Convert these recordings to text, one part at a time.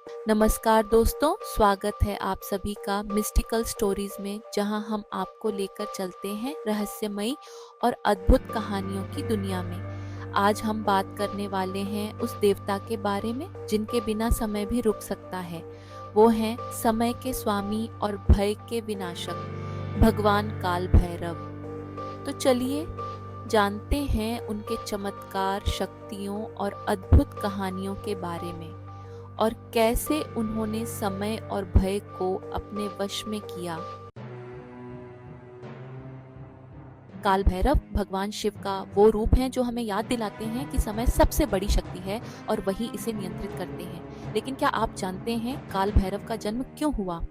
नमस्कार दोस्तों, स्वागत है आप सभी का मिस्टिकल स्टोरीज में, जहां हम आपको लेकर चलते हैं रहस्यमयी और अद्भुत कहानियों की दुनिया में। आज हम बात करने वाले हैं उस देवता के बारे में जिनके बिना समय भी रुक सकता है। वो हैं समय के स्वामी और भय के विनाशक, भगवान काल भैरव। तो चलिए जानते हैं उनके चमत्कार, शक्तियों और अद्भुत कहानियों के बारे में, और कैसे उन्होंने समय और भय को अपने वश में किया। काल भैरव भगवान शिव का वो रूप है जो हमें याद दिलाते हैं कि समय सबसे बड़ी शक्ति है और वही इसे नियंत्रित करते हैं। लेकिन क्या आप जानते हैं काल भैरव का जन्म क्यों हुआ?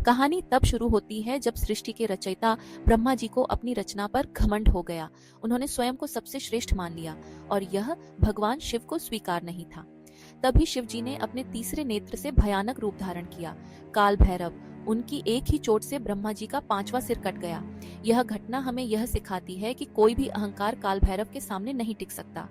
कहानी तब शुरू होती है जब सृष्टि के रचयिता ब्रह्मा जी को अपनी रचना पर घमंड हो गया। उन्होंने स्वयं को सबसे श्रेष्ठ मान लिया और यह भगवान शिव को स्वीकार नहीं था। तभी शिव जी ने अपने तीसरे नेत्र से भयानक रूप धारण किया, काल भैरव। उनकी एक ही चोट से ब्रह्मा जी का 5वां सिर कट गया। यह घटना हमें यह सिखाती है कि कोई भी अहंकार काल भैरव के सामने नहीं टिक सकता।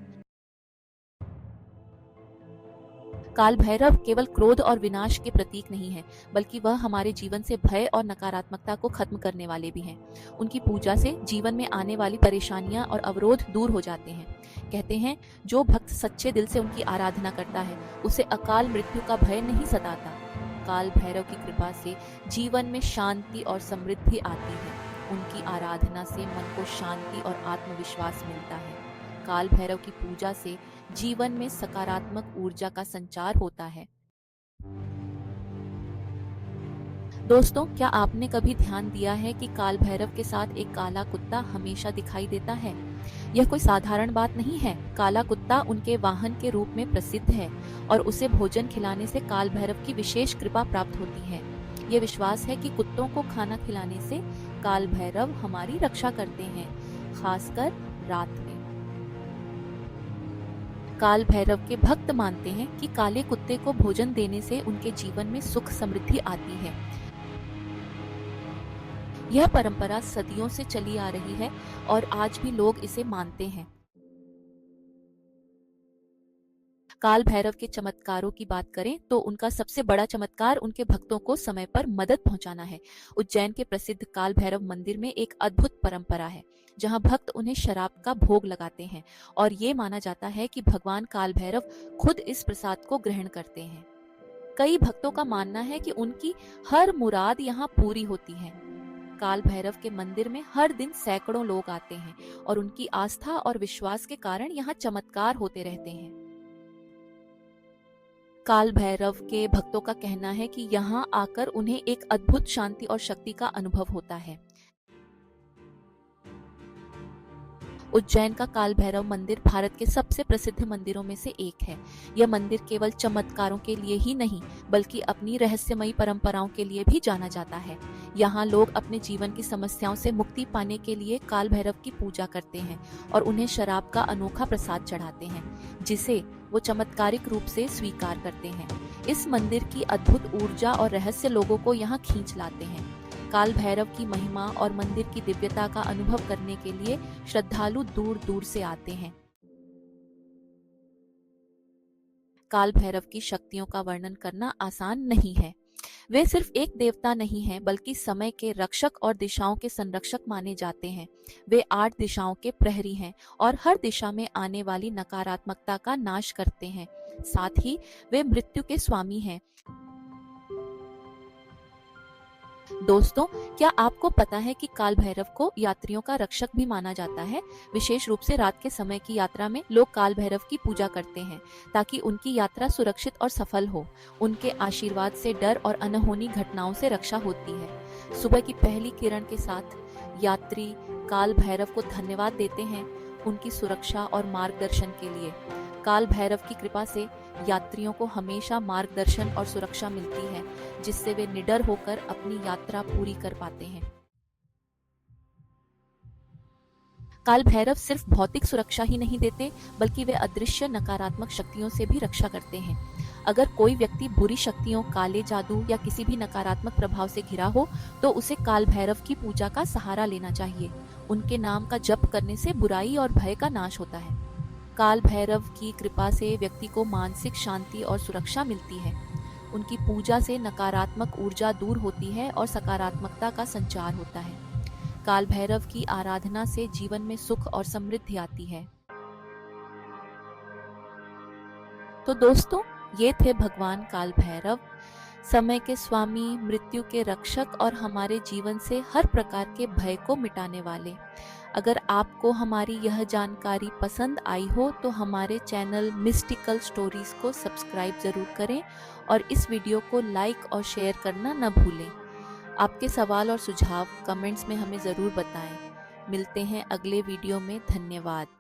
काल भैरव केवल क्रोध और विनाश के प्रतीक नहीं है, बल्कि वह हमारे जीवन से भय और नकारात्मकता को खत्म करने वाले भी हैं। उनकी पूजा से जीवन में आने वाली परेशानियां और अवरोध दूर हो जाते हैं। कहते हैं, जो भक्त सच्चे दिल से उनकी आराधना करता है, उसे अकाल मृत्यु का भय नहीं सताता। काल भैरव की कृपा से जीवन में शांति और समृद्धि आती है। उनकी आराधना से मन को शांति और आत्मविश्वास मिलता है। काल भैरव की पूजा से जीवन में सकारात्मक ऊर्जा का संचार होता है। दोस्तों, क्या आपने कभी ध्यान दिया है कि काल भैरव के साथ एक काला कुत्ता हमेशा दिखाई देता है? यह कोई साधारण बात नहीं है। काला कुत्ता उनके वाहन के रूप में प्रसिद्ध है और उसे भोजन खिलाने से काल भैरव की विशेष कृपा प्राप्त होती है। यह विश्वास है कि कुत्तों को खाना खिलाने से काल भैरव हमारी रक्षा करते हैं, खासकर रात में। काल भैरव के भक्त मानते हैं कि काले कुत्ते को भोजन देने से उनके जीवन में सुख समृद्धि आती है। यह परंपरा सदियों से चली आ रही है और आज भी लोग इसे मानते हैं। काल भैरव के चमत्कारों की बात करें तो उनका सबसे बड़ा चमत्कार उनके भक्तों को समय पर मदद पहुंचाना है। उज्जैन के प्रसिद्ध काल भैरव मंदिर में एक अद्भुत परंपरा है, जहां भक्त उन्हें शराब का भोग लगाते हैं और ये माना जाता है कि भगवान काल भैरव खुद इस प्रसाद को ग्रहण करते हैं। कई भक्तों का मानना है कि उनकी हर मुराद यहाँ पूरी होती है। काल भैरव के मंदिर में हर दिन सैकड़ों लोग आते हैं और उनकी आस्था और विश्वास के कारण यहाँ चमत्कार होते रहते हैं। काल भैरव के भक्तों का कहना है कि यहाँ आकर उन्हें एक अद्भुत शांति और शक्ति का अनुभव होता है। उज्जैन का काल भैरव मंदिर भारत के सबसे प्रसिद्ध मंदिरों में से एक है। यह मंदिर केवल चमत्कारों के लिए ही नहीं, बल्कि अपनी रहस्यमयी परंपराओं के लिए भी जाना जाता है। यहाँ लोग अपने जीवन की समस्याओं से मुक्ति पाने के लिए काल भैरव की पूजा करते हैं और उन्हें शराब का अनोखा प्रसाद चढ़ाते हैं, जिसे वो चमत्कारिक रूप से स्वीकार करते हैं। इस मंदिर की अद्भुत ऊर्जा और रहस्य लोगों को यहाँ खींच लाते हैं। काल भैरव की महिमा और मंदिर की दिव्यता का अनुभव करने के लिए श्रद्धालु दूर दूर से आते हैं। काल भैरव की शक्तियों का वर्णन करना आसान नहीं है। वे सिर्फ एक देवता नहीं हैं, बल्कि समय के रक्षक और दिशाओं के संरक्षक माने जाते हैं। वे 8 दिशाओं के प्रहरी हैं और हर दिशा में आने वाली नकारात्मकता का नाश करते हैं। साथ ही वे मृत्यु के स्वामी हैं। दोस्तों, क्या आपको पता है कि काल भैरव को यात्रियों का रक्षक भी माना जाता है? विशेष रूप से रात के समय की यात्रा में लोग काल भैरव की पूजा करते हैं ताकि उनकी यात्रा सुरक्षित और सफल हो। उनके आशीर्वाद से डर और अनहोनी घटनाओं से रक्षा होती है। सुबह की पहली किरण के साथ यात्री काल भैरव को धन्यवाद देते हैं, उनकी सुरक्षा और मार्गदर्शन के लिए। काल भैरव की कृपा से यात्रियों को हमेशा मार्गदर्शन और सुरक्षा मिलती है, जिससे वे निडर होकर अपनी यात्रा पूरी कर पाते हैं। काल भैरव सिर्फ भौतिक सुरक्षा ही नहीं देते, बल्कि वे अदृश्य नकारात्मक शक्तियों से भी रक्षा करते हैं। अगर कोई व्यक्ति बुरी शक्तियों, काले जादू या किसी भी नकारात्मक प्रभाव से घिरा हो, तो उसे काल भैरव की पूजा का सहारा लेना चाहिए। उनके नाम का जप करने से बुराई और भय का नाश होता है। काल भैरव की कृपा से व्यक्ति को मानसिक शांति और सुरक्षा मिलती है। उनकी पूजा से नकारात्मक ऊर्जा दूर होती है और सकारात्मकता का संचार होता है। काल भैरव की आराधना से जीवन में सुख और समृद्धि आती है। तो दोस्तों, ये थे भगवान काल भैरव, समय के स्वामी, मृत्यु के रक्षक और हमारे जीवन से हर प्रकार के भय को मिटाने वाले। अगर आपको हमारी यह जानकारी पसंद आई हो तो हमारे चैनल मिस्टिकल स्टोरीज को सब्सक्राइब जरूर करें और इस वीडियो को लाइक और शेयर करना न भूलें। आपके सवाल और सुझाव कमेंट्स में हमें ज़रूर बताएं। मिलते हैं अगले वीडियो में। धन्यवाद।